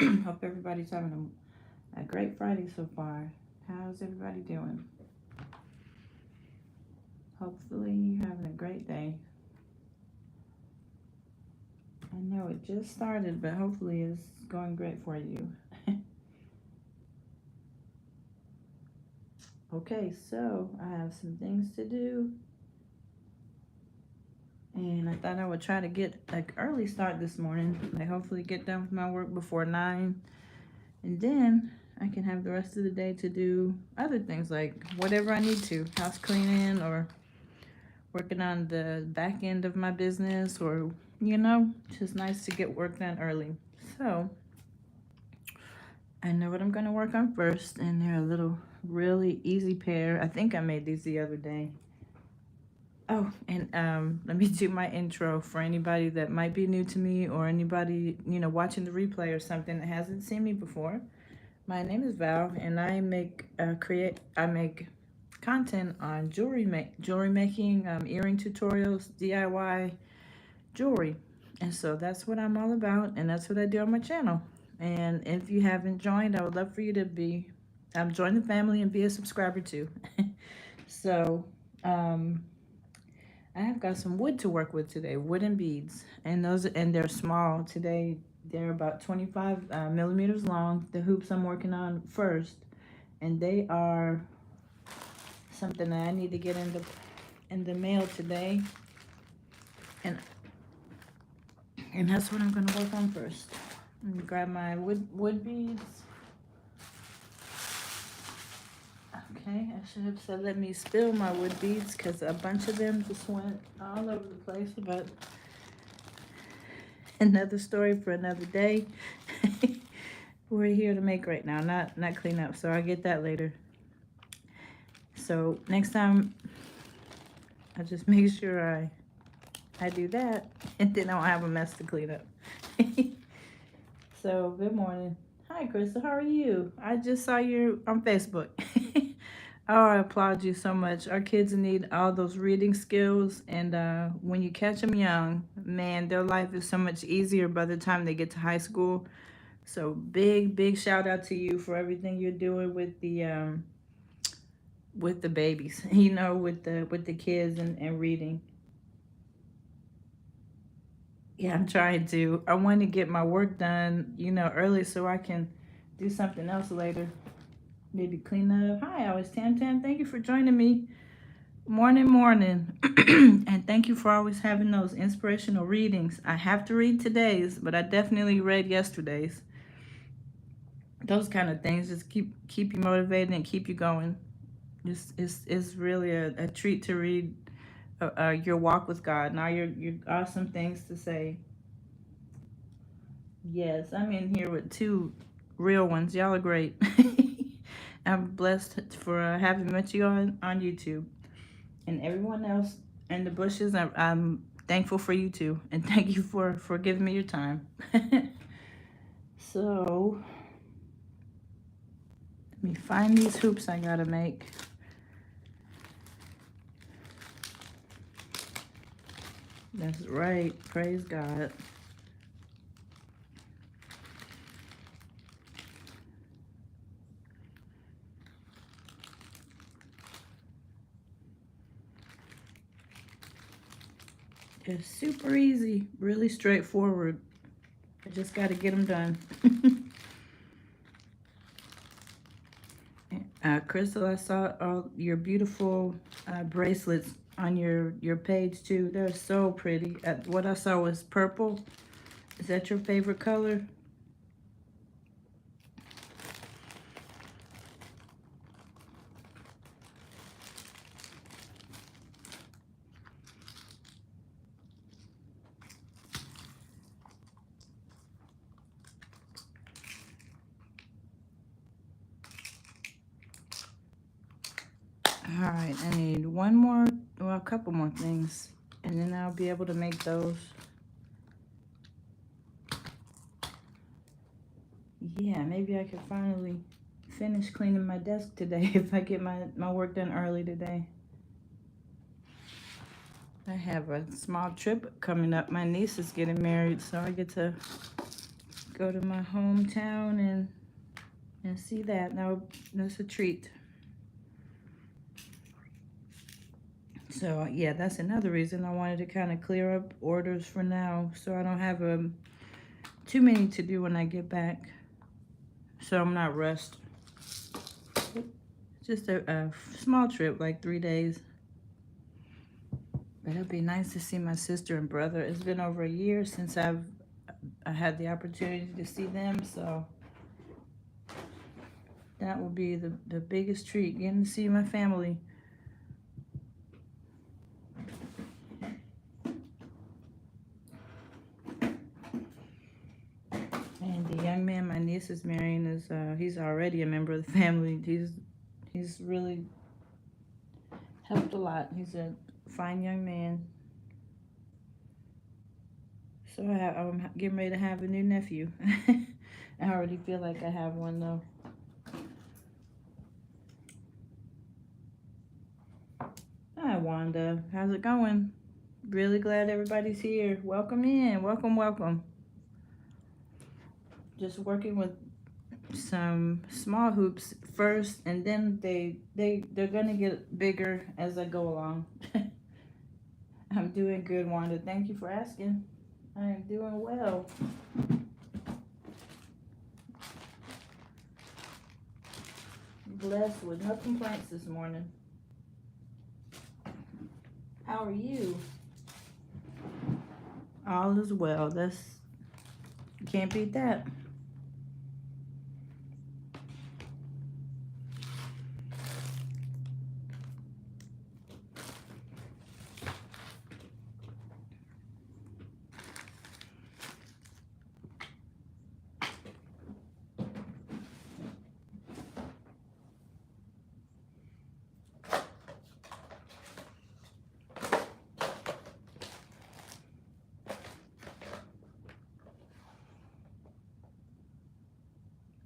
Hope everybody's having a great Friday so far. How's everybody doing? Hopefully you're having a great day. I know it just started, but hopefully it's going great for you. Okay, so I have some things to do, and I thought I would try to get like early start this morning. Like hopefully get done with my work before 9, and then I can have the rest of the day to do other things like whatever I need to, house cleaning or working on the back end of my business, or just nice to get work done early. So I know what I'm gonna work on first, and they're a little really easy pair. I think I made these the other day. Oh, and let me do my intro for anybody that might be new to me, or anybody watching the replay or something that hasn't seen me before. My name is Val, and I make content on jewelry making, earring tutorials, DIY jewelry. And so that's what I'm all about, and that's what I do on my channel. And if you haven't joined, I would love for you to be join the family and be a subscriber too. So I have got some wood to work with today, wooden beads, and they're small today. They're about 25 millimeters long. The hoops I'm working on first, and they are something that I need to get in the mail today, and that's what I'm gonna work on first. Let me grab my wood beads. Okay, I should have said let me spill my wood beads because a bunch of them just went all over the place. But another story for another day. We're here to make right now, not clean up. So I'll get that later. So next time, I just make sure I do that, and then I don't have a mess to clean up. So good morning. Hi, Krista. How are you? I just saw you on Facebook. Oh, I applaud you so much. Our kids need all those reading skills, and when you catch them young, man, their life is so much easier by the time they get to high school. So big shout out to you for everything you're doing with the babies, with the kids and reading. Yeah, I'm trying to. I want to get my work done, early so I can do something else later. Maybe clean up. Hi, I was Tam Tam. Thank you for joining me. Morning. And thank you for always having those inspirational readings. I have to read today's, but I definitely read yesterday's. Those kind of things just keep you motivated and keep you going. It's really a treat to read your walk with God. Now your awesome things to say. Yes, I'm in here with two real ones. Y'all are great. I'm blessed for having met you on YouTube, and everyone else in the bushes. I'm thankful for you too, and thank you for giving me your time. So let me find these hoops I gotta make. That's right. Praise God. It's super easy, really straightforward. I just got to get them done. Crystal, I saw all your beautiful bracelets on your page too. They're so pretty. What I saw was purple. Is that your favorite color? All right, I need one more, well, a couple more things, and then I'll be able to make those. Yeah, maybe I could finally finish cleaning my desk today if I get my work done early today. I have a small trip coming up. My niece is getting married, so I get to go to my hometown and see that. Now that's a treat. So yeah, that's another reason I wanted to kind of clear up orders for now, so I don't have too many to do when I get back, so I'm not rushed. Just a small trip, like 3 days. But it'll be nice to see my sister and brother. It's been over a year since I had the opportunity to see them, so that will be the biggest treat, getting to see my family. And the young man my niece is marrying is he's already a member of the family. He's really helped a lot. He's a fine young man. So I'm getting ready to have a new nephew. I already feel like I have one though. Hi Wanda, how's it going? Really glad everybody's here. Welcome in, welcome, welcome. Just working with some small hoops first, and then they're gonna get bigger as I go along. I'm doing good, Wanda. Thank you for asking. I am doing well. Blessed with no complaints this morning. How are you? All is well. Can't beat that.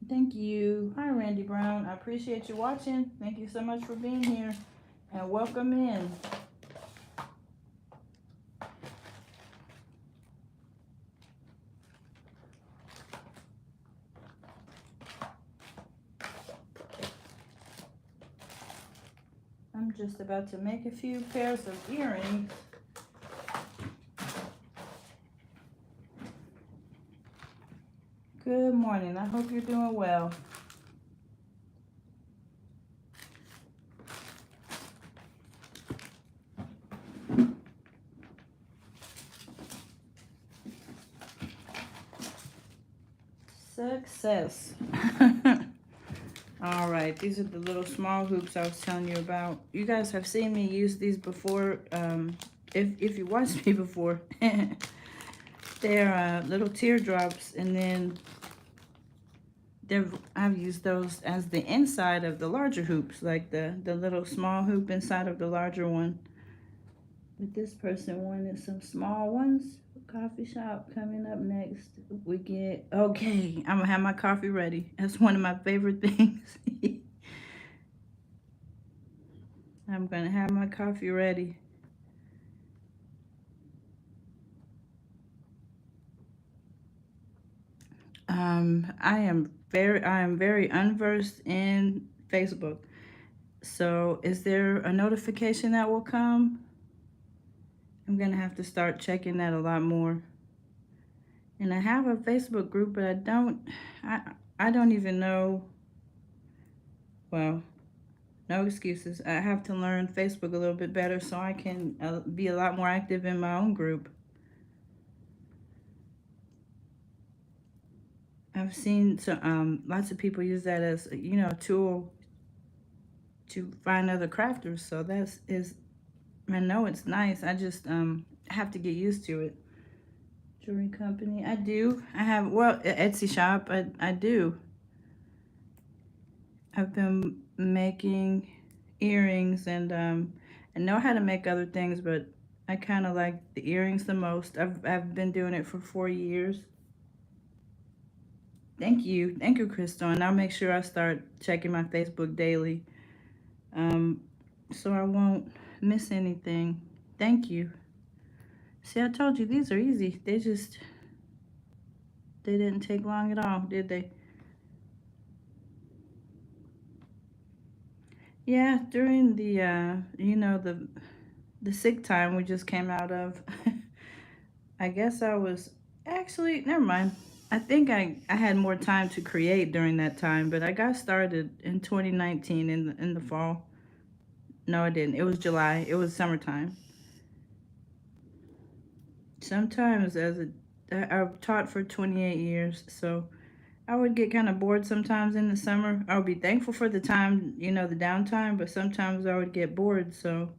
Thank you. Hi, Randy Brown. I appreciate you watching. Thank you so much for being here, and welcome in. I'm just about to make a few pairs of earrings. Good morning. I hope you're doing well. Success. All right, these are the little small hoops I was telling you about. You guys have seen me use these before. If you watched me before, they're little teardrops, and then I've used those as the inside of the larger hoops, like the little small hoop inside of the larger one. But this person wanted some small ones. Coffee shop coming up next. We get, okay, I'm gonna have my coffee ready. That's one of my favorite things. I'm gonna have my coffee ready. I am very unversed in Facebook. So is there a notification that will come? I'm gonna have to start checking that a lot more. And I have a Facebook group, but I don't even know. Well, no excuses. I have to learn Facebook a little bit better so I can be a lot more active in my own group. I've seen lots of people use that as a tool to find other crafters. So I know it's nice. I just have to get used to it. Jewelry company. I do. I have, well, Etsy shop. I do. I've been making earrings, and I know how to make other things, but I kind of like the earrings the most. I've been doing it for 4 years. Thank you, Crystal, and I'll make sure I start checking my Facebook daily, so I won't miss anything. Thank you. See, I told you these are easy. They didn't take long at all, did they? Yeah, during the the sick time we just came out of. I guess I was actually never mind. I think I had more time to create during that time, but I got started in 2019 in the fall. No, I didn't. It was July. It was summertime. Sometimes I've taught for 28 years, so I would get kind of bored sometimes in the summer. I would be thankful for the time, the downtime, but sometimes I would get bored. So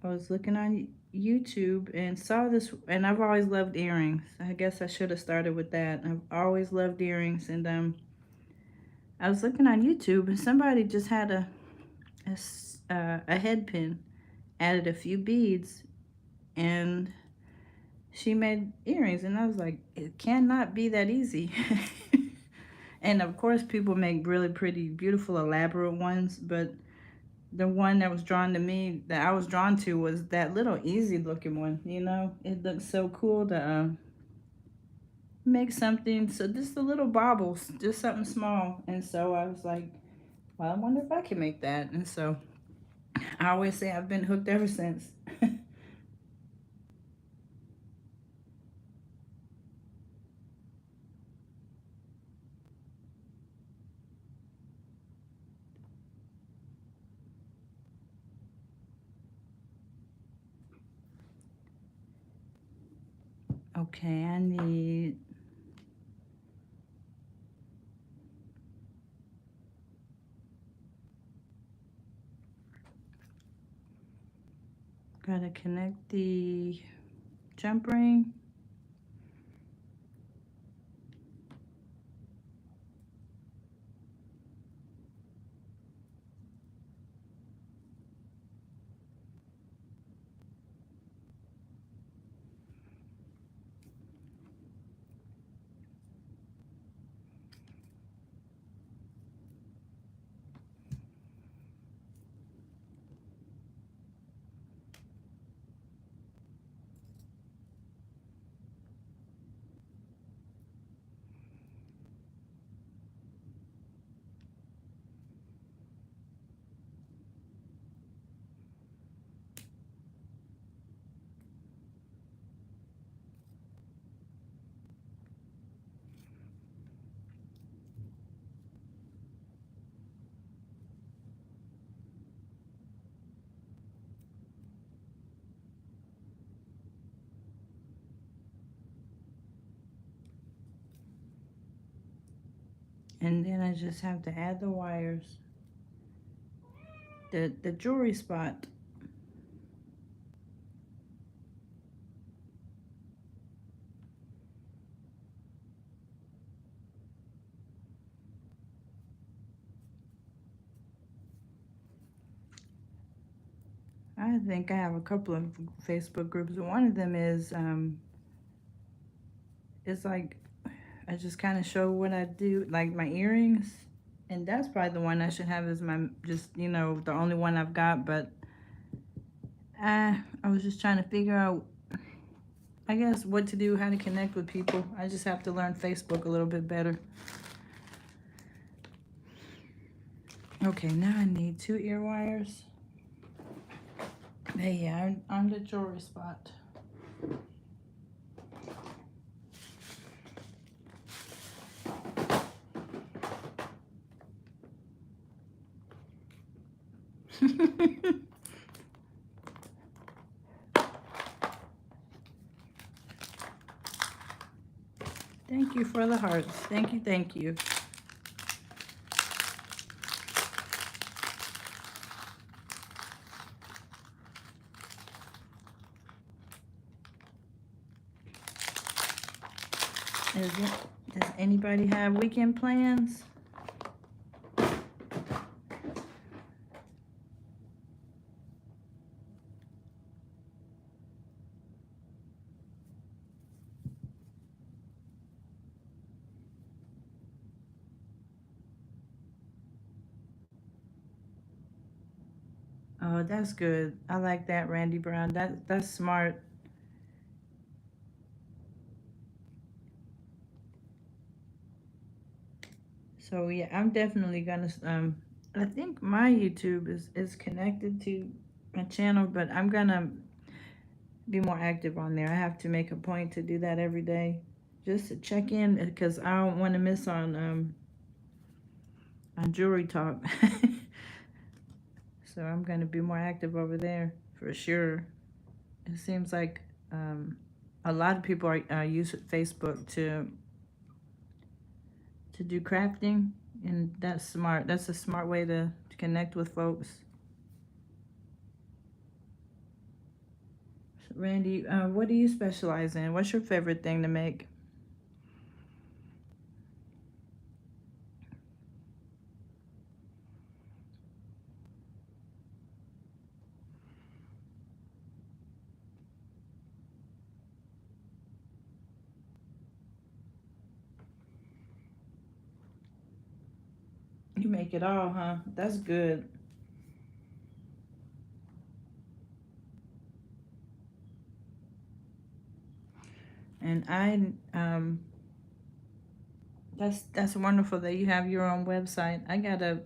I was looking on YouTube and saw this, and I've always loved earrings. I guess I should have started with that. I've always loved earrings, and I was looking on YouTube, and somebody just had a head pin, added a few beads, and she made earrings, and I was like, it cannot be that easy. And of course, people make really pretty, beautiful, elaborate ones, but the one that was drawn to me, that I was drawn to, was that little easy looking one. It looks so cool to make something, so just the little baubles, just something small. And so I was like, well, I wonder if I can make that. And so I always say I've been hooked ever since. Okay, I need, gotta connect the jump ring. And then I just have to add the wires. The jewelry spot. I think I have a couple of Facebook groups. One of them is it's like I just kind of show what I do, like my earrings, and that's probably the one I should have as my, just the only one I've got. But I was just trying to figure out, I guess, what to do, how to connect with people. I just have to learn Facebook a little bit better. Okay, now I need 2 ear wires. Hey, yeah, I'm the jewelry spot. Thank you for the hearts. Thank you, thank you. Does anybody have weekend plans? Oh, that's good. I like that, Randy Brown. That's smart. So yeah, I'm definitely gonna I think my YouTube is connected to my channel, but I'm gonna be more active on there. I have to make a point to do that every day, just to check in because I don't want to miss on jewelry talk. So I'm gonna be more active over there for sure. It seems like a lot of people are use Facebook to do crafting, and that's smart. That's a smart way to connect with folks. Randy, what do you specialize in? What's your favorite thing to make? You make it all, huh? That's good. And that's wonderful that you have your own website. I gotta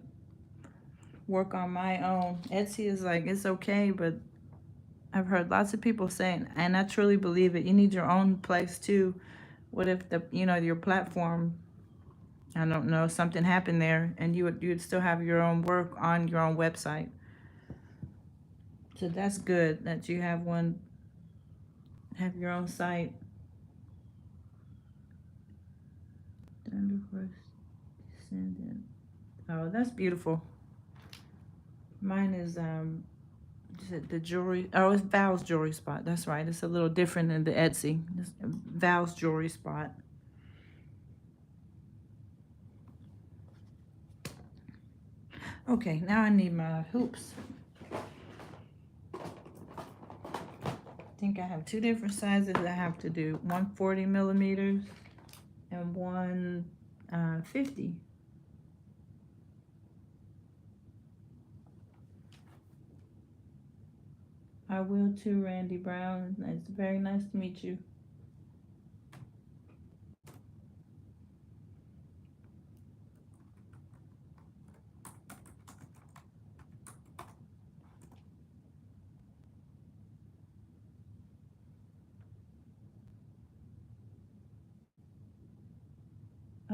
work on my own. Etsy is like it's okay, but I've heard lots of people saying, and I truly believe it. You need your own place too. What if your platform? I don't know, something happened there, and you'd still have your own work on your own website. So that's good that you have your own site. Oh, that's beautiful. Mine is the jewelry. Oh, it's Val's jewelry spot. That's right. It's a little different than the Etsy. It's Val's jewelry spot. Okay, now I need my hoops. I think I have two different sizes I have to do. One 40 millimeters and one 50. I will too, Randy Brown. It's very nice to meet you.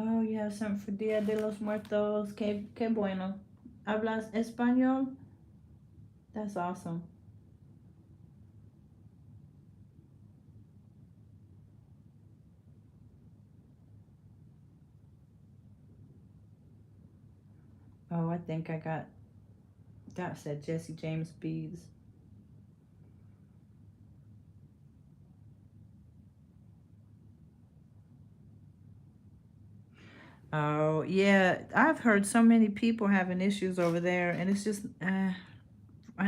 Oh, you have something for Dia de los Muertos. Que bueno. ¿Hablas español? That's awesome. Oh, I think I got that said Jesse James beads. Oh, yeah. I've heard so many people having issues over there, and it's just, I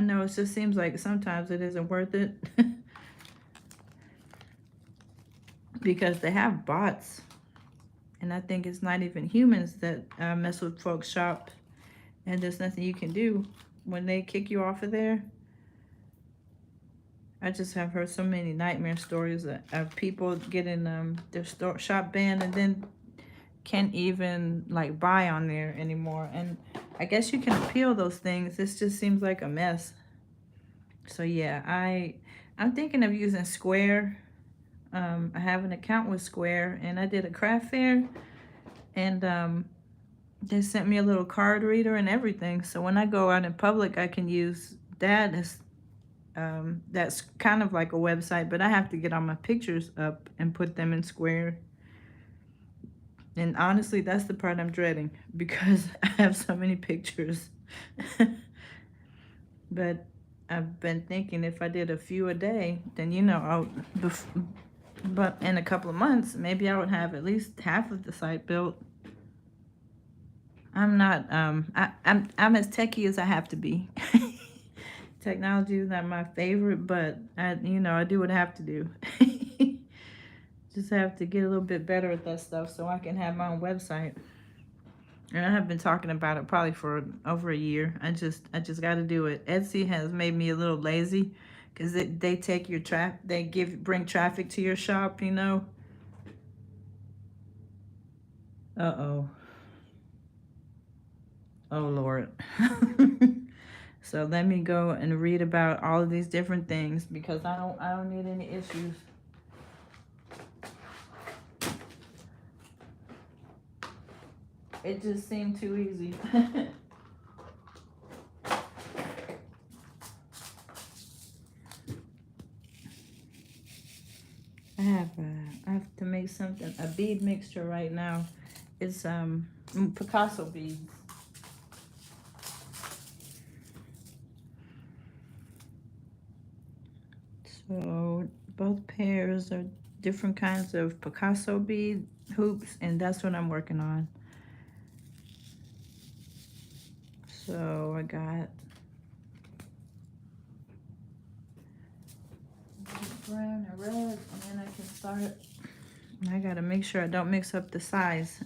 know it just seems like sometimes it isn't worth it because they have bots, and I think it's not even humans that mess with folks' shop, and there's nothing you can do when they kick you off of there. I just have heard so many nightmare stories of people getting their shop banned and then can't even like buy on there anymore. And I guess you can appeal those things. This just seems like a mess. So yeah, I'm thinking of using Square. I have an account with Square, and I did a craft fair, and they sent me a little card reader and everything. So when I go out in public, I can use that as that's kind of like a website, but I have to get all my pictures up and put them in Square. And honestly, that's the part I'm dreading because I have so many pictures. But I've been thinking if I did a few a day, then but in a couple of months, maybe I would have at least half of the site built. I'm not I'm as techie as I have to be. Technology is not my favorite, but I do what I have to do. Just have to get a little bit better at that stuff so I can have my own website. And I have been talking about it probably for over a year. I just got to do it. Etsy has made me a little lazy because they take your they bring traffic to your shop. Uh oh. Oh, Lord. So let me go and read about all of these different things because I don't need any issues. It just seemed too easy. I have to make something, a bead mixture right now. It's Picasso beads. So both pairs are different kinds of Picasso bead hoops, and that's what I'm working on. So I got brown and red, and then I can start. I gotta make sure I don't mix up the size.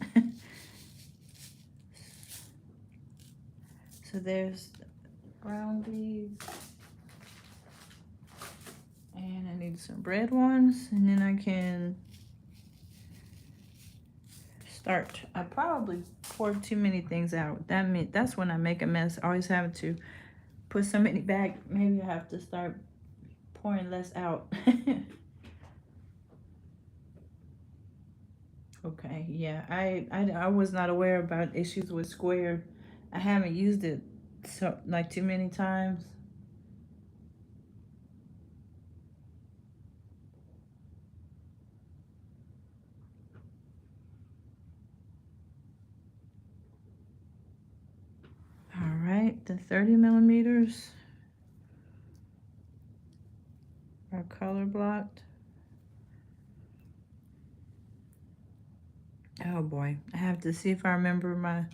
So there's brown beads, and I need some red ones, and then I can start. I probably poured too many things out. That's when I make a mess. I always have to put so many back. Maybe I have to start pouring less out. Okay, yeah, I was not aware about issues with Square. I haven't used it so like too many times. All right, the 30 millimeters are color blocked. Oh boy, I have to see if I remember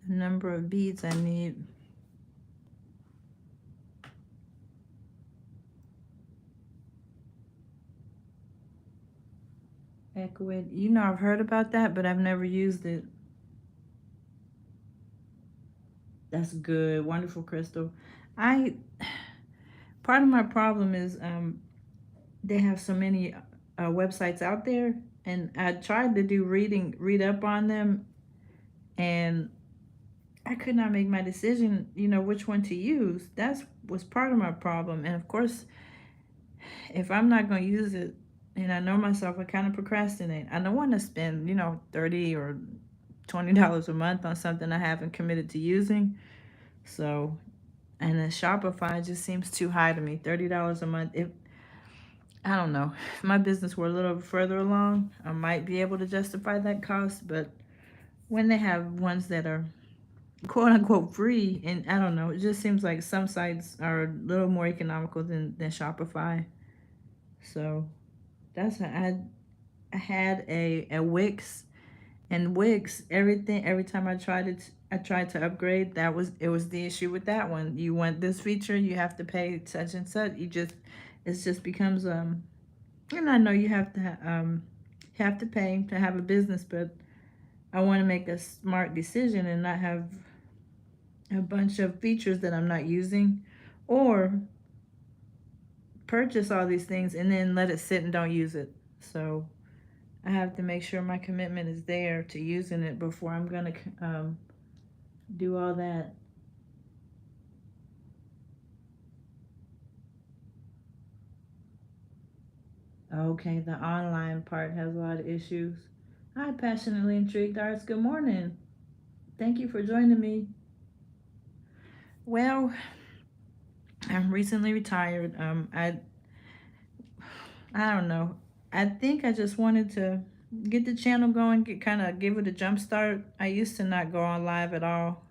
the number of beads I need. Equid, you know, I've heard about that, but I've never used it. That's good, wonderful crystal. I Part of my problem is they have so many websites out there, and I tried to read up on them, and I could not make my decision, which one to use. That was part of my problem. And of course, if I'm not going to use it, and I know myself, I kind of procrastinate. I don't want to spend, $30 or $20 a month on something I haven't committed to using. So, and then Shopify just seems too high to me. $30 a month. If I don't know, if my business were a little further along, I might be able to justify that cost. But when they have ones that are quote unquote free, and I don't know, it just seems like some sites are a little more economical than Shopify. So I had a Wix, and Wix, every time I tried to upgrade. It was the issue with that one. You want this feature, you have to pay such and such. It just becomes and I know you have to pay to have a business, but I want to make a smart decision and not have a bunch of features that I'm not using, or purchase all these things and then let it sit and don't use it. So I have to make sure my commitment is there to using it before I'm gonna do all that. Okay, the online part has a lot of issues. Hi, passionately intrigued arts. Good morning. Thank you for joining me. Well, I'm recently retired. I don't know. I think I just wanted to get the channel going, give it a jump start. I used to not go on live at all.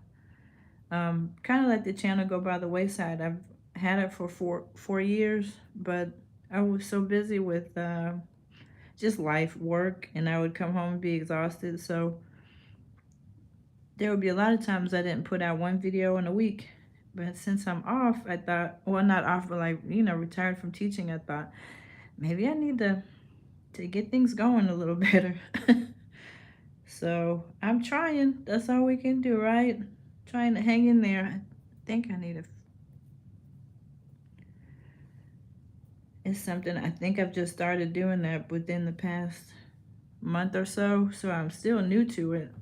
Kind of let the channel go by the wayside. I've had it for four years, but I was so busy with just life, work, and I would come home and be exhausted. So there would be a lot of times I didn't put out one video in a week. But since I'm off, I thought, well, not off, but like, retired from teaching, I thought maybe I need to get things going a little better. So I'm trying. That's all we can do, right? Trying to hang in there. I think I need it's something I think I've just started doing that within the past month or so. So I'm still new to it.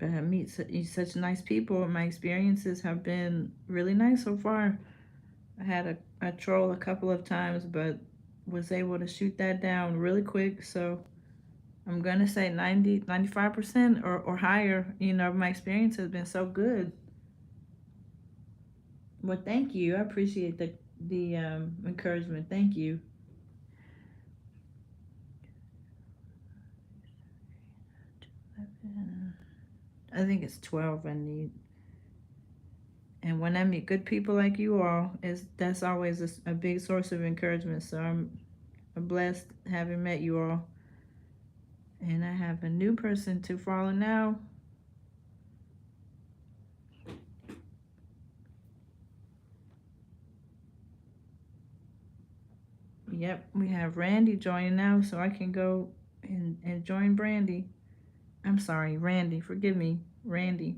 meet such nice people. My experiences have been really nice so far. I had a troll a couple of times, but was able to shoot that down really quick. So I'm gonna say 95% or higher. You know, my experience has been so good. Well, thank you. I appreciate the encouragement. Thank you. I think it's 12 I need. And when I meet good people like you all, that's always a big source of encouragement. So I'm blessed having met you all. And I have a new person to follow now. Yep, we have Randy joining now, so I can go and join Brandy. I'm sorry, Randy. Forgive me, Randy.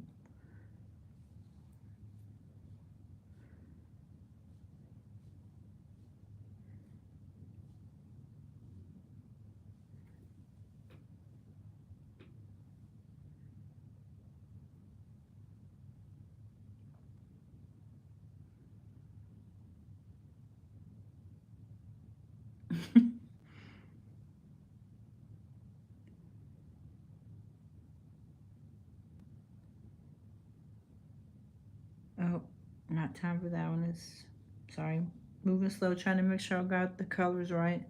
Oh, not time for that one. It's sorry, moving slow, trying to make sure I got the colors right.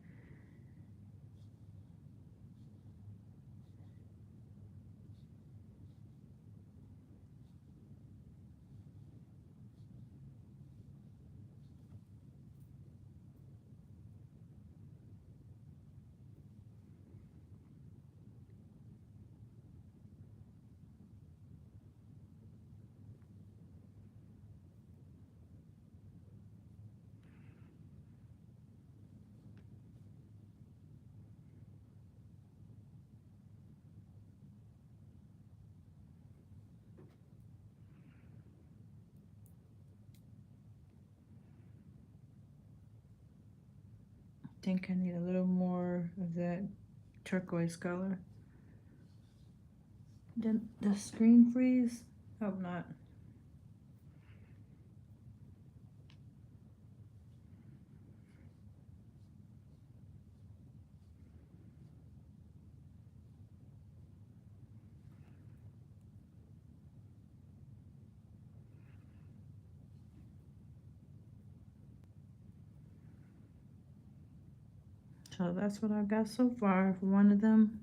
I think I need a little more of that turquoise color. Did the screen freeze? Hope not. So that's what I've got so far for one of them.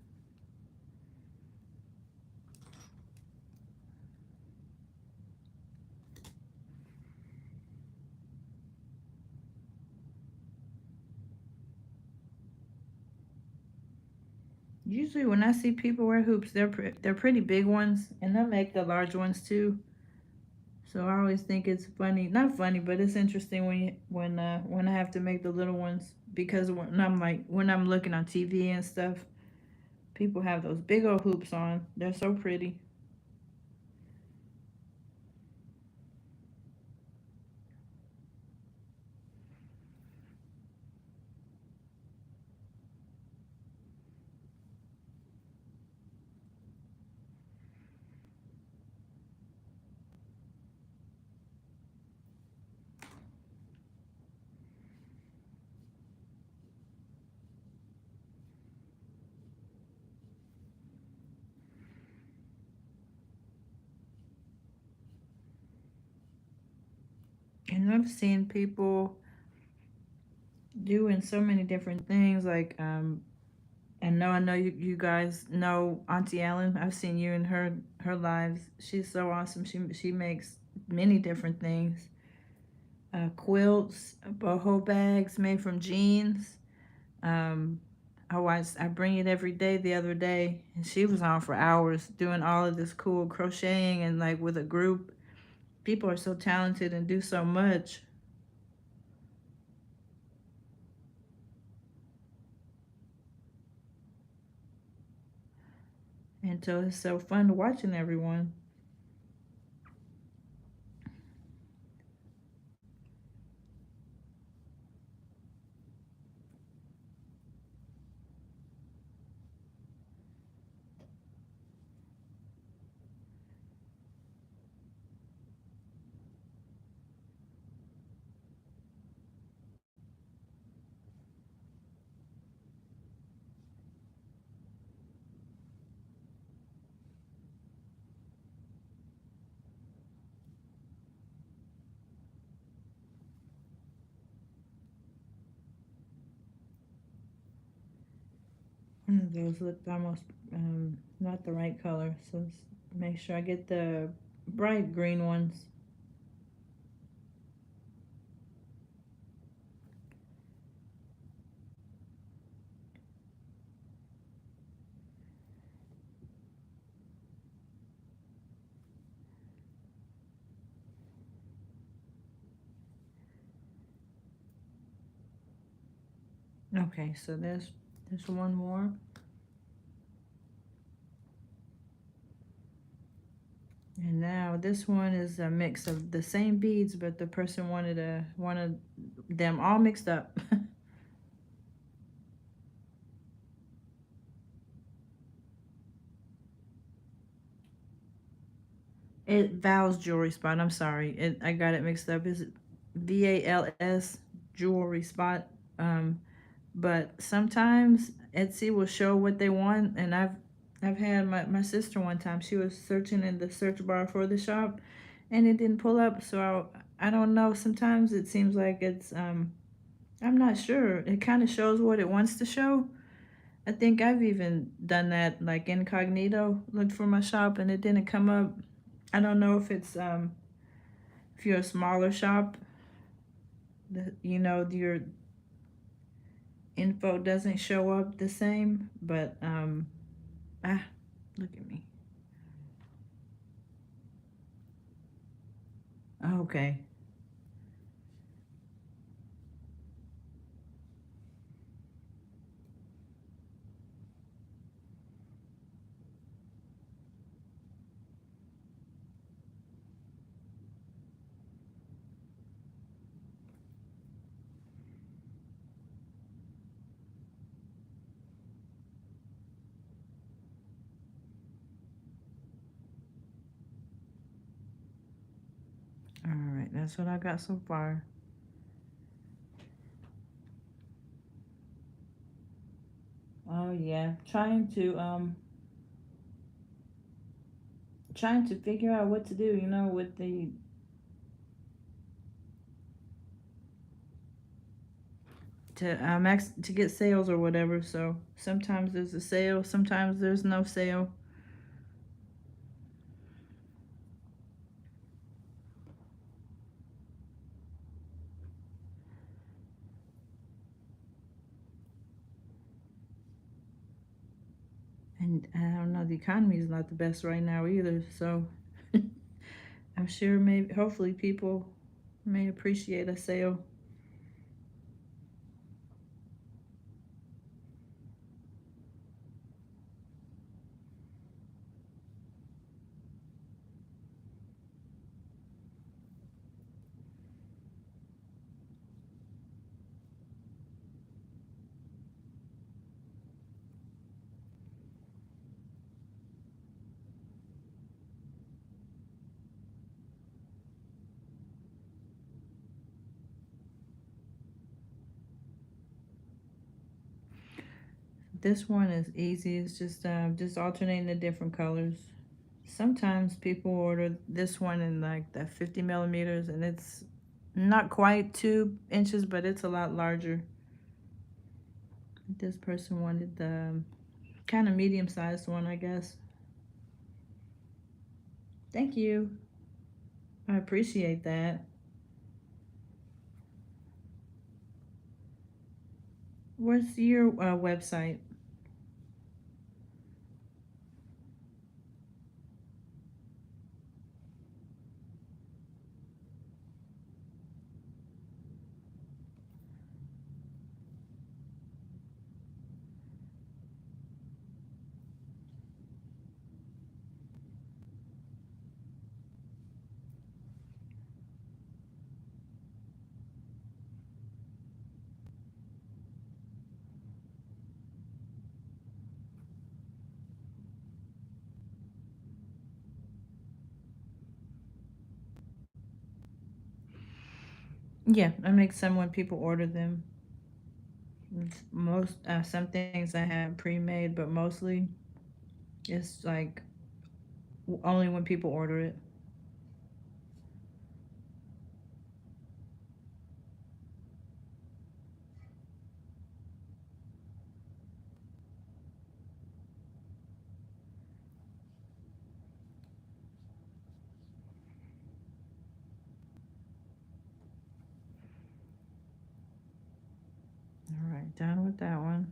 Usually when I see people wear hoops, they're pretty big ones, and they'll make the large ones too. So I always think it's funny, not funny, but it's interesting when I have to make the little ones because when I'm looking on TV and stuff, people have those big old hoops on. They're so pretty. And I've seen people doing so many different things. Like, and I know you guys know Auntie Ellen. I've seen you in her lives. She's so awesome. She makes many different things. Quilts, boho bags made from jeans. Um, I bring it every day the other day, and she was on for hours doing all of this cool crocheting and like with a group. People are so talented and do so much. And so it's so fun watching everyone. Those look almost not the right color, so make sure I get the bright green ones. Okay, so there's one more. And now this one is a mix of the same beads, but the person wanted them all mixed up. It Val's Jewelry Spot. I'm sorry, I got it mixed up. Is it VALS Jewelry Spot? Um, but sometimes Etsy will show what they want, and I've had my sister one time. She was searching in the search bar for the shop, and it didn't pull up. So I don't know. Sometimes it seems like it's I'm not sure. It kind of shows what it wants to show. I think I've even done that, like incognito, looked for my shop and it didn't come up. I don't know if it's if you're a smaller shop, you know, your info doesn't show up the same, but ah, look at me. Okay. All right, that's what I got so far. Oh yeah, trying to figure out what to do, you know, with the to get sales or whatever. So sometimes there's a sale, sometimes there's no sale. And I don't know, the economy is not the best right now either. So I'm sure maybe hopefully people may appreciate a sale. This one is easy. It's just alternating the different colors. Sometimes people order this one in like the 50 millimeters, and it's not quite 2 inches, but it's a lot larger. This person wanted the kind of medium-sized one, I guess. Thank you. I appreciate that. What's your website? Yeah, I make some when people order them. Most some things I have pre-made, but mostly it's like only when people order it. right, done with that one.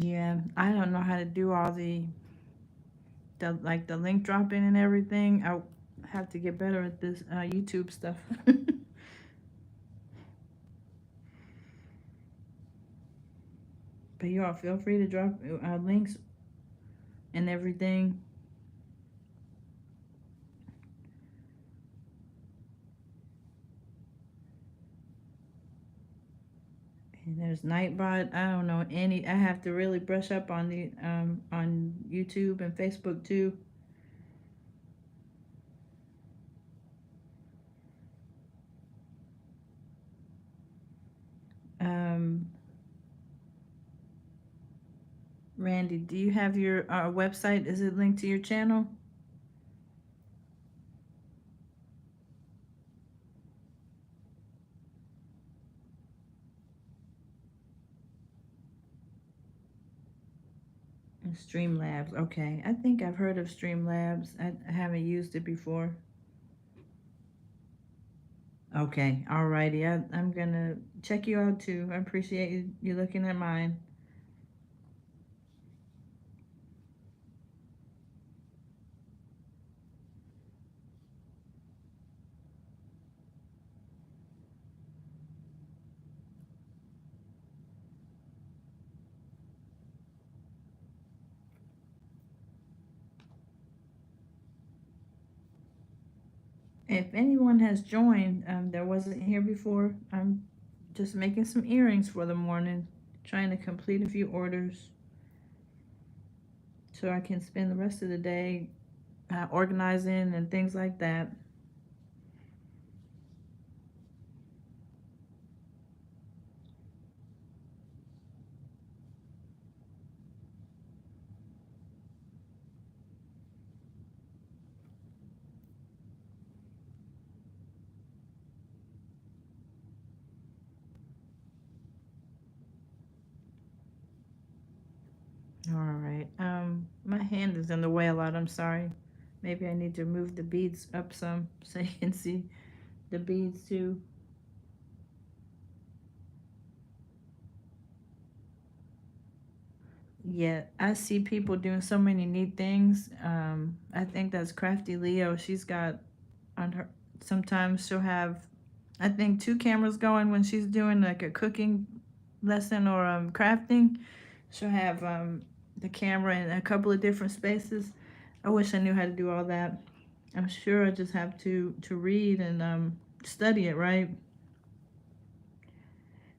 Yeah, I don't know how to do all the like the link dropping and everything. I have to get better at this YouTube stuff. But you all feel free to drop links and everything. And there's Nightbot. I don't know any. I have to really brush up on the on YouTube and Facebook too. Um, Randy, do you have your website? Is it linked to your channel? Streamlabs. Okay, I think I've heard of Streamlabs. I haven't used it before. Okay, alrighty. I'm gonna check you out too. I appreciate you looking at mine. If anyone has joined that wasn't here before, I'm just making some earrings for the morning, trying to complete a few orders so I can spend the rest of the day organizing and things like that. All right. My hand is in the way a lot. I'm sorry. Maybe I need to move the beads up some so you can see the beads too. Yeah, I see people doing so many neat things. I think that's Crafty Leo. She's got on her, sometimes she'll have, I think, two cameras going when she's doing like a cooking lesson or crafting. She'll have the camera in a couple of different spaces. I wish I knew how to do all that. I'm sure I just have to read and study it, right?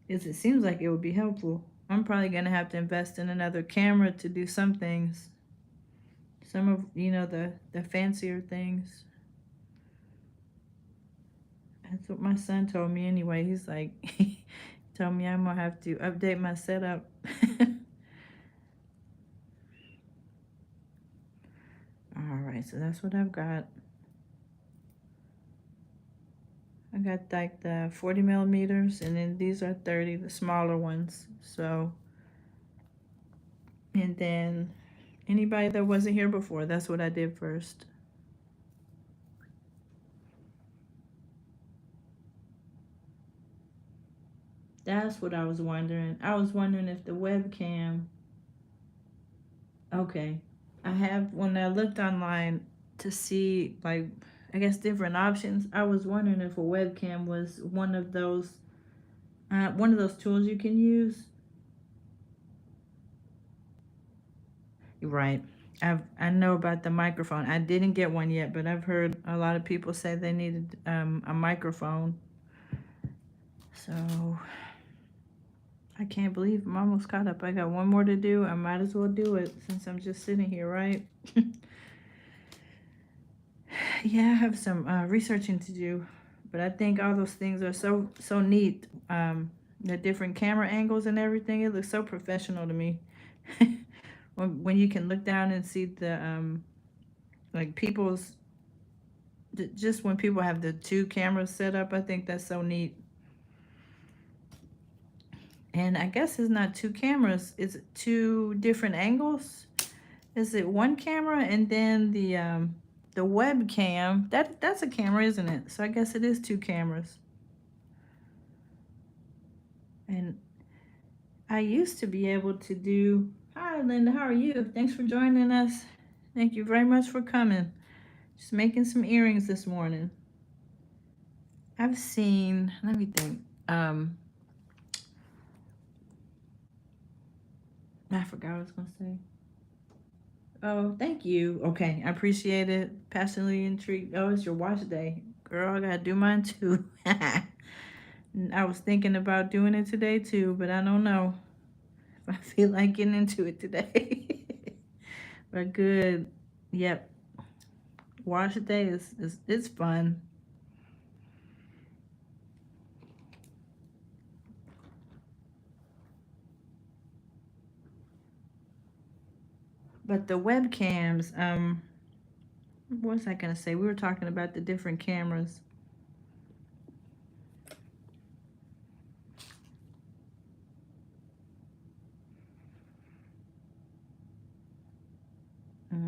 Because it seems like it would be helpful. I'm probably gonna have to invest in another camera to do some things. Some of the fancier things. That's what my son told me anyway. He's like, he told me I'm gonna have to update my setup. All right, so that's what I've got. I got like the 40 millimeters, and then these are 30, the smaller ones. So And then anybody that wasn't here before, that's what I did first. That's what I was wondering. I was wondering if the webcam, okay. I have, when I looked online to see, like, I guess different options, I was wondering if a webcam was one of those tools you can use. Right. I know about the microphone. I didn't get one yet, but I've heard a lot of people say they needed a microphone. So I can't believe I'm almost caught up. I got one more to do. I might as well do it since I'm just sitting here, right? Yeah, I have some researching to do, but I think all those things are so neat. The different camera angles and everything. It looks so professional to me. When you can look down and see the like people's just when people have the two cameras set up, I think that's so neat. And I guess it's not two cameras, it's two different angles. Is it one camera and then the webcam? That's a camera, isn't it? So I guess it is two cameras. And I used to be able to do. Hi, Linda. How are you? Thanks for joining us. Thank you very much for coming. Just making some earrings this morning. I've seen. Let me think. I forgot what I was gonna say. Oh, thank you. Okay, I appreciate it. Passionately intrigued. Oh, it's your wash day, girl. I gotta do mine too. I was thinking about doing it today too, but I don't know if I feel like getting into it today. But good. Yep. Wash day is it's fun. But the webcams, what was I gonna say? We were talking about the different cameras.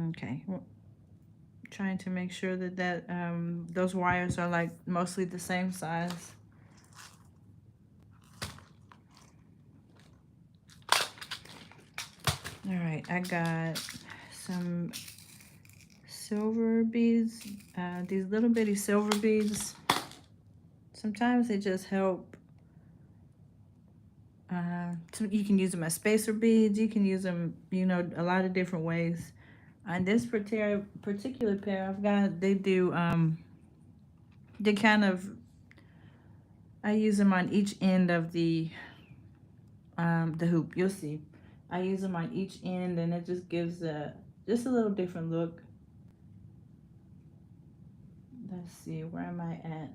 Okay. Well, trying to make sure that those wires are like mostly the same size. All right, I got some silver beads, these little bitty silver beads. Sometimes they just help. You can use them as spacer beads. You can use them, a lot of different ways. On this particular pair I've got, they kind of, I use them on each end of the hoop. You'll see. I use them on each end, and it just gives just a little different look. Let's see, where am I at?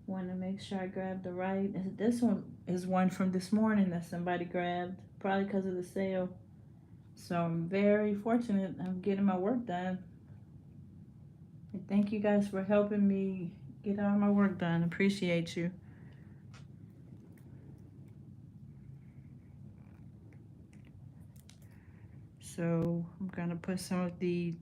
Want to make sure I grab the right. This one is one from this morning that somebody grabbed, probably because of the sale. So I'm very fortunate. I'm getting my work done. And thank you guys for helping me get all my work done. Appreciate you. So I'm gonna put some of the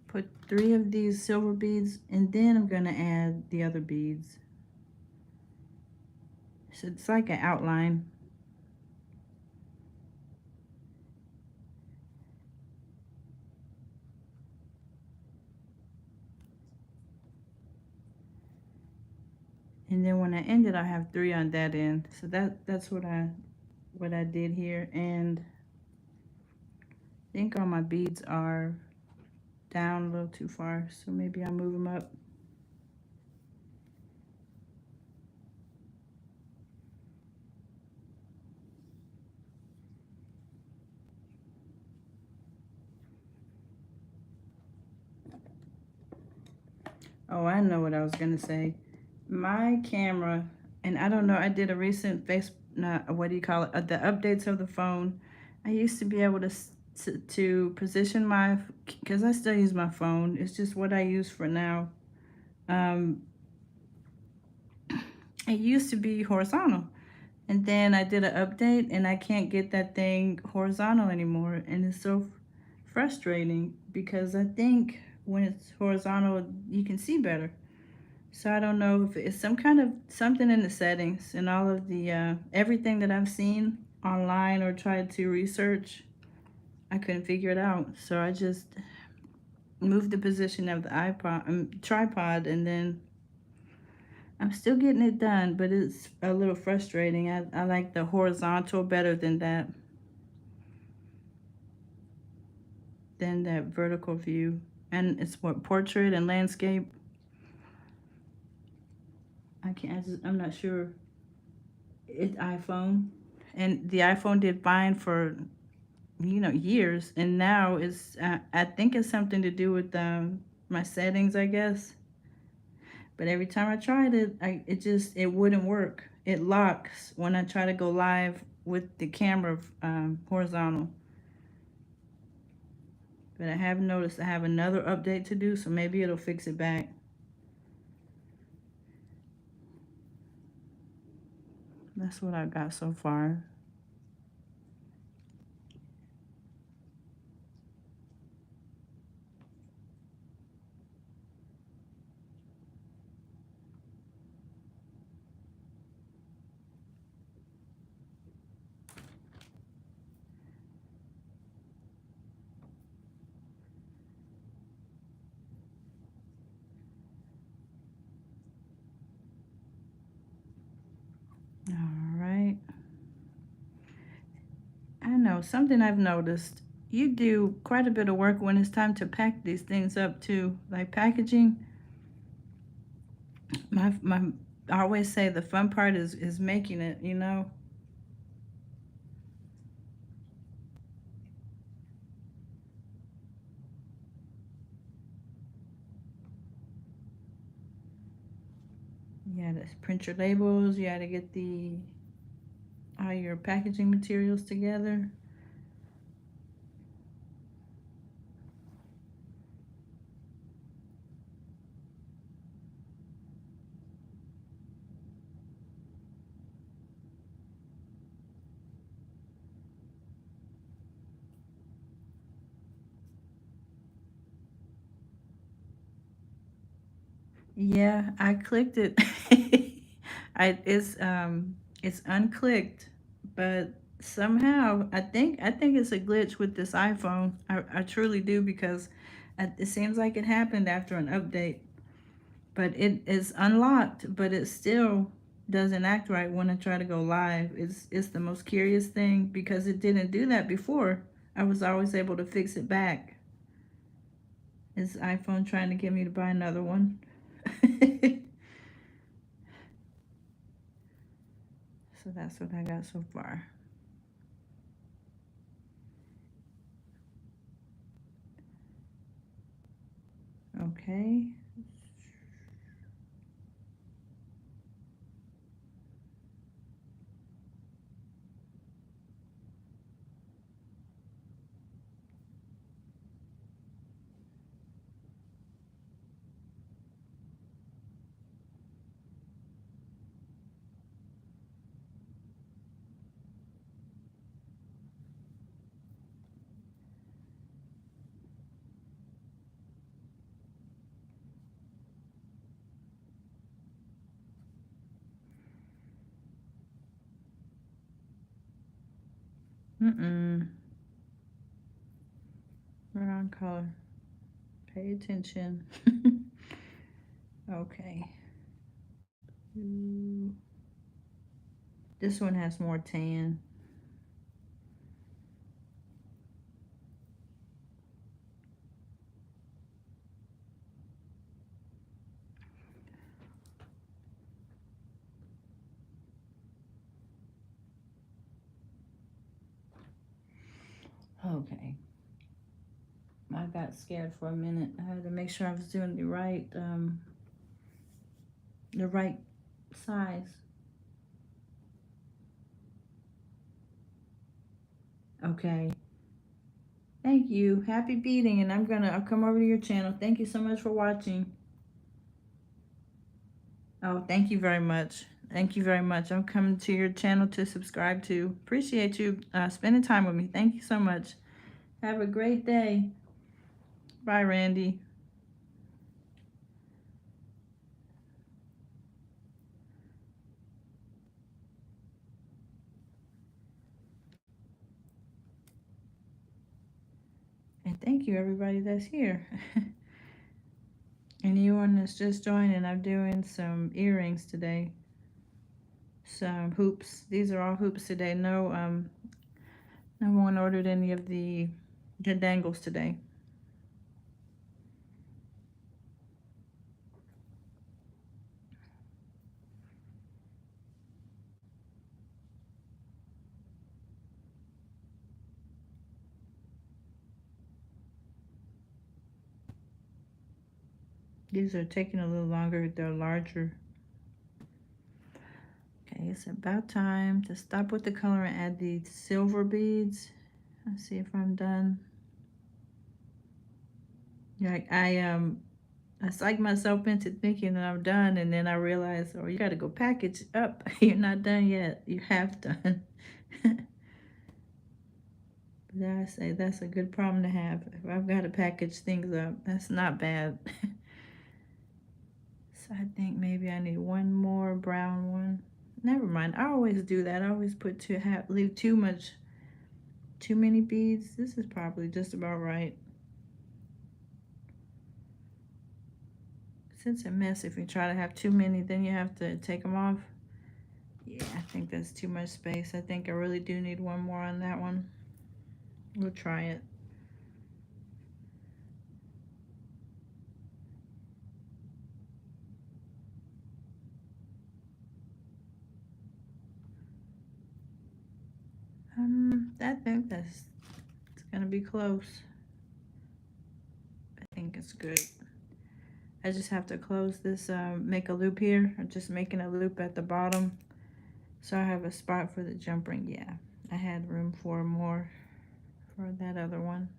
put 3 of these silver beads, and then I'm gonna add the other beads. So it's like an outline. And then when I end it, I have 3 on that end. So that's what I did here. And I think all my beads are down a little too far, so maybe I'll move them up. Oh, I know what I was gonna say. My camera, and I don't know, I did a recent what do you call it? The updates of the phone. I used to be able to position because I still use my phone. It's just what I use for now. Um, It used to be horizontal. And then I did an update and I can't get that thing horizontal anymore. And it's so frustrating because I think when it's horizontal, you can see better. So I don't know if it's some kind of something in the settings and all of the everything that I've seen online or tried to research. I couldn't figure it out. So I just moved the position of the tripod, and then I'm still getting it done, but it's a little frustrating. I like the horizontal better than that vertical view. And it's what, portrait and landscape. I'm not sure. It's iPhone, and the iPhone did fine for years, and now it's I think it's something to do with my settings, I guess. But every time I tried it, it wouldn't work. It locks when I try to go live with the camera horizontal. But I have noticed I have another update to do, so maybe it'll fix it back. That's what I got so far. All right. I know something I've noticed. You do quite a bit of work when it's time to pack these things up too, like packaging. My I always say the fun part is making it. You had to print your labels. You had to get the all your packaging materials together. Yeah, I clicked it. It's unclicked, but somehow I think it's a glitch with this iPhone. I truly do, because it seems like it happened after an update. But it is unlocked, but it still doesn't act right when I try to go live. It's the most curious thing, because it didn't do that before. I was always able to fix it back. Is iPhone trying to get me to buy another one? So that's what I got so far. Okay. Mm-mm. Wrong color. Pay attention. Okay. Ooh. This one has more tan. Okay. I got scared for a minute. I had to make sure I was doing the right size. Okay. Thank you. Happy beating, and I'll come over to your channel. Thank you so much for watching. Oh, thank you very much. Thank you very much. I'm coming to your channel to subscribe to. Appreciate you spending time with me. Thank you so much. Have a great day. Bye, Randy. And thank you, everybody that's here. Anyone that's just joining, I'm doing some earrings today. Some hoops. These are all hoops today. No one ordered any of the dangles today. These are taking a little longer. They're larger. Okay, it's about time to stop with the color and add the silver beads. Let's see if I'm done. Yeah, I psyched myself into thinking that I'm done, and then I realized, oh, you got to go package up. You're not done yet. You're half done. But I say that's a good problem to have. If I've got to package things up, that's not bad. So I think maybe I need one more brown one. Never mind. I always do that. I always put leave too many beads. This is probably just about right. It's a mess if you try to have too many, then you have to take them off. Yeah, I think that's too much space. I think I really do need one more on that one. We'll try it. I think it's gonna be close. I think it's good. I just have to close this, make a loop here. I'm just making a loop at the bottom. So I have a spot for the jump ring. Yeah, I had room for more for that other one.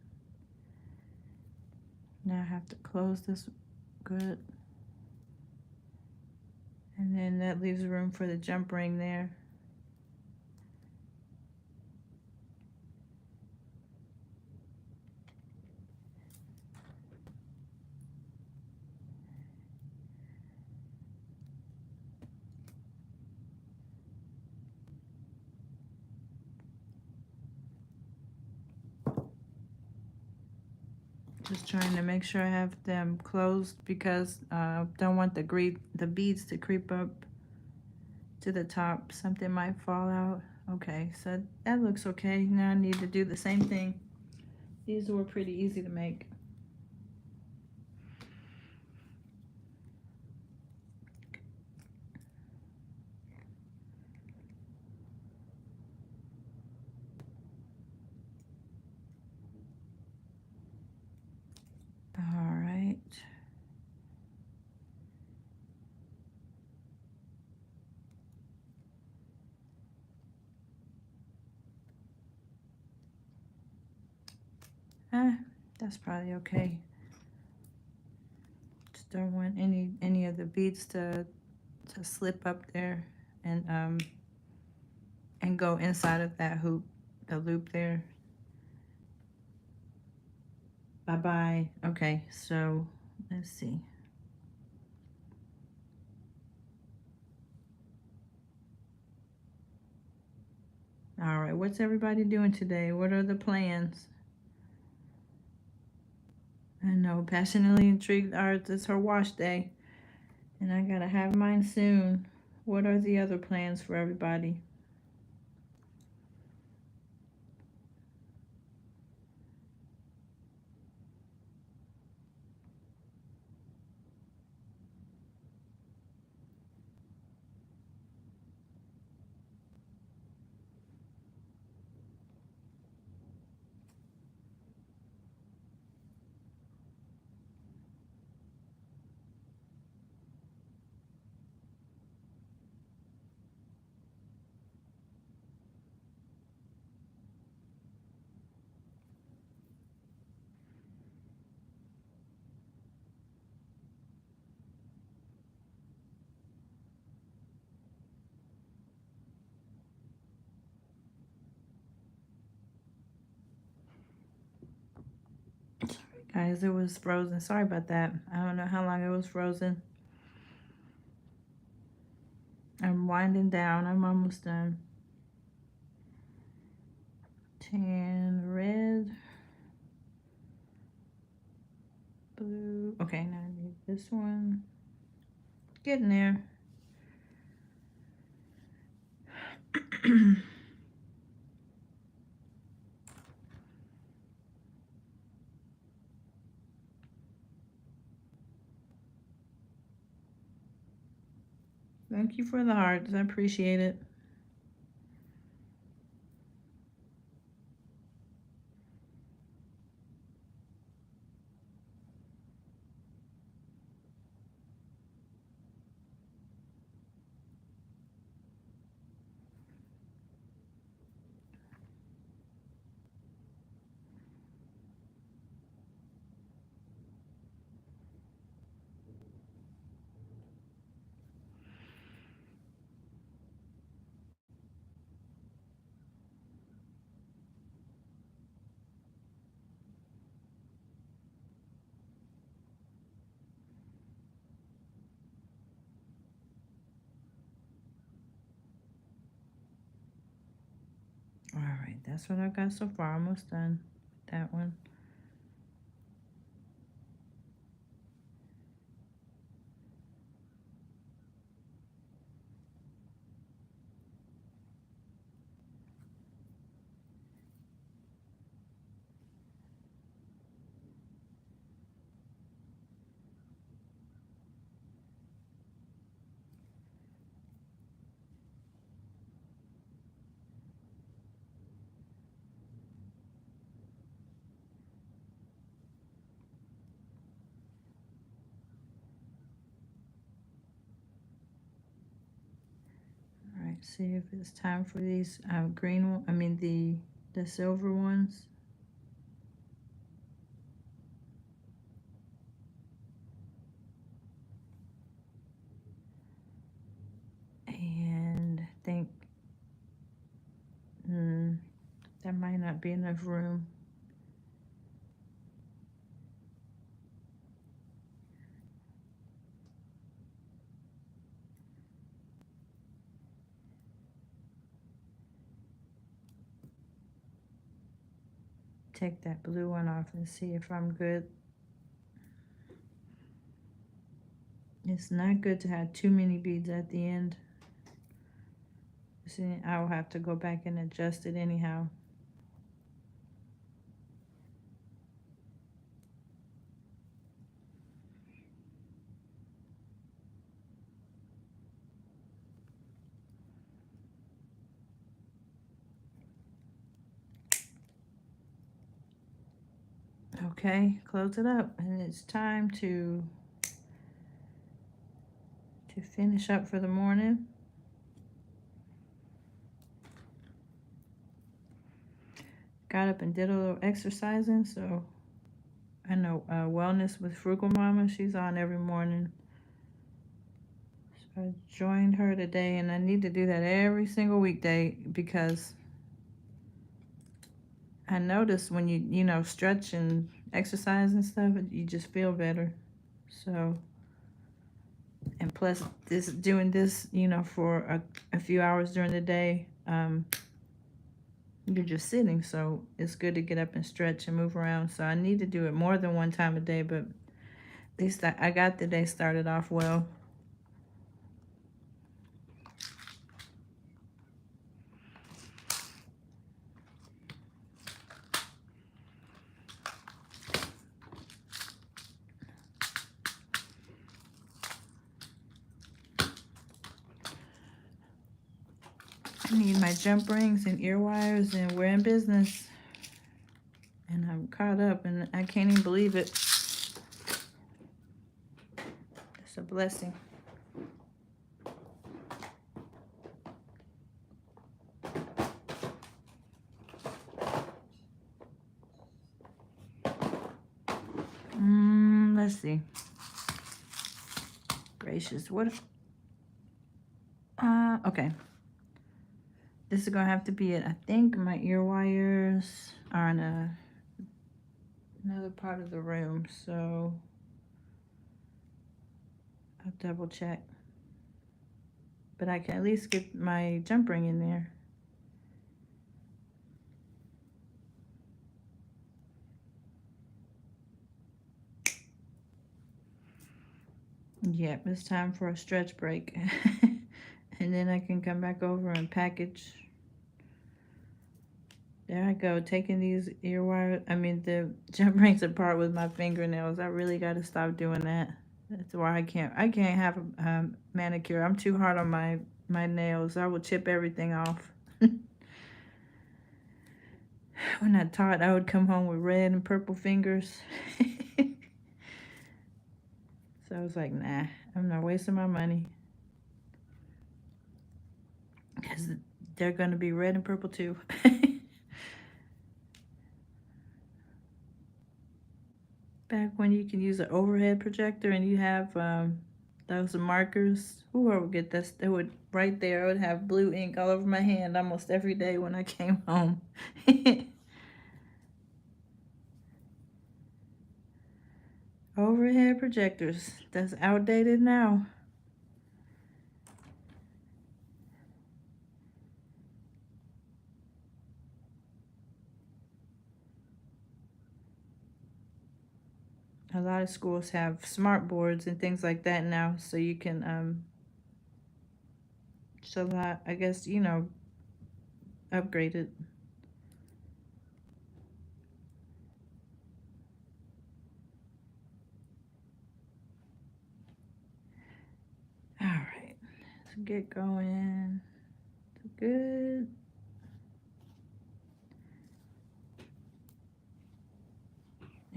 Now I have to close this good. And then that leaves room for the jump ring there. Just trying to make sure I have them closed because I don't want the beads to creep up to the top. Something might fall out. Okay, so that looks okay. Now I need to do the same thing. These were pretty easy to make. All right. That's probably okay. Just don't want any of the beads to slip up there and go inside of that hoop, the loop there. Bye-bye. Okay, so let's see. All right, what's everybody doing today? What are the plans? I know, Passionately Intrigued Arts, it's her wash day, and I gotta have mine soon. What are the other plans for everybody? Guys, it was frozen. Sorry about that. I don't know how long it was frozen. I'm winding down. I'm almost done. Tan, red, blue. Okay, now I need this one. Getting there. Thank you for the hearts. I appreciate it. All right, that's what I got so far. Almost done with that one. All right, see if it's time for these green one. I mean the silver ones. And I think that might not be enough room. Take that blue one off and see if I'm good. It's not good to have too many beads at the end. See, I'll have to go back and adjust it anyhow. Okay, close it up, and it's time to finish up for the morning. Got up and did a little exercising, so I know Wellness with Frugal Mama, she's on every morning. So I joined her today, and I need to do that every single weekday because I notice when you know, stretch and exercise and stuff, you just feel better. So, and plus doing this, you know, for a few hours during the day, you're just sitting, so it's good to get up and stretch and move around. So I need to do it more than one time a day, but at least I got the day started off well. I need my jump rings and ear wires, and we're in business. And I'm caught up, and I can't even believe it. It's a blessing. Let's see. Gracious, what? Okay. This is gonna have to be it. I think my ear wires are on a another part of the room, so I'll double check. But I can at least get my jump ring in there. Yep, it's time for a stretch break. And then I can come back over and package. There I go, taking these the jump rings apart with my fingernails. I really got to stop doing that. That's why I can't have a manicure. I'm too hard on my nails. I will chip everything off. When I taught, I would come home with red and purple fingers. So I was like, nah, I'm not wasting my money. Because they're going to be red and purple too. Back when you can use an overhead projector and you have those markers. Ooh, I would get this. It would right there. I would have blue ink all over my hand almost every day when I came home. Overhead projectors. That's outdated now. A lot of schools have smart boards and things like that now, so you can so that I guess upgrade it. All right, let's get going. Good.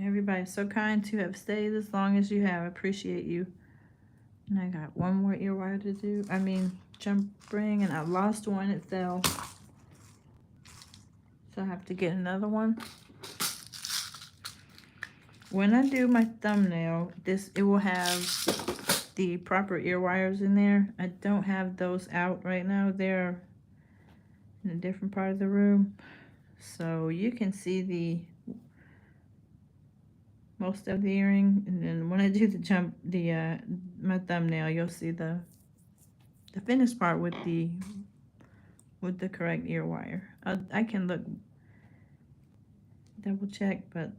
Everybody's so kind to have stayed as long as you have. I appreciate you. And I got one more ear wire to do. Jump ring, and I lost one. It fell. So I have to get another one. When I do my thumbnail, it will have the proper ear wires in there. I don't have those out right now. They're in a different part of the room. So you can see most of the earring, and then when I do my thumbnail, you'll see the finished part with the correct ear wire. I can double check, but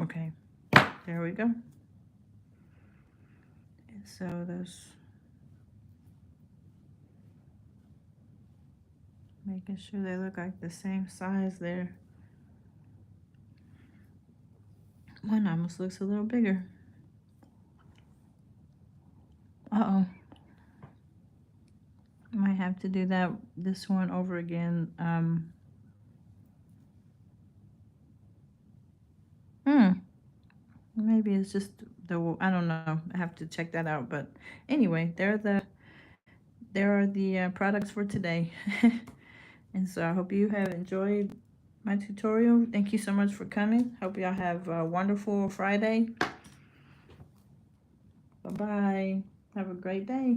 okay, there we go. So those, making sure they look like the same size there. One almost looks a little bigger. Uh-oh. Might have to do this one over again. Maybe it's just I don't know. I have to check that out. But anyway, there are the products for today. And so I hope you have enjoyed my tutorial. Thank you so much for coming. Hope y'all have a wonderful Friday. Bye-bye. Have a great day.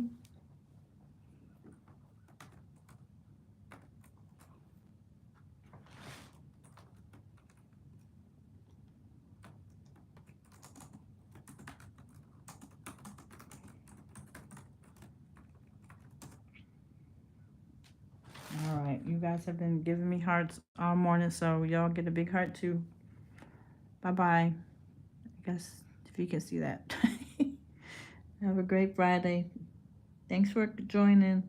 All right, you guys have been giving me hearts all morning, so y'all get a big heart too. Bye-bye. I guess if you can see that. Have a great Friday. Thanks for joining.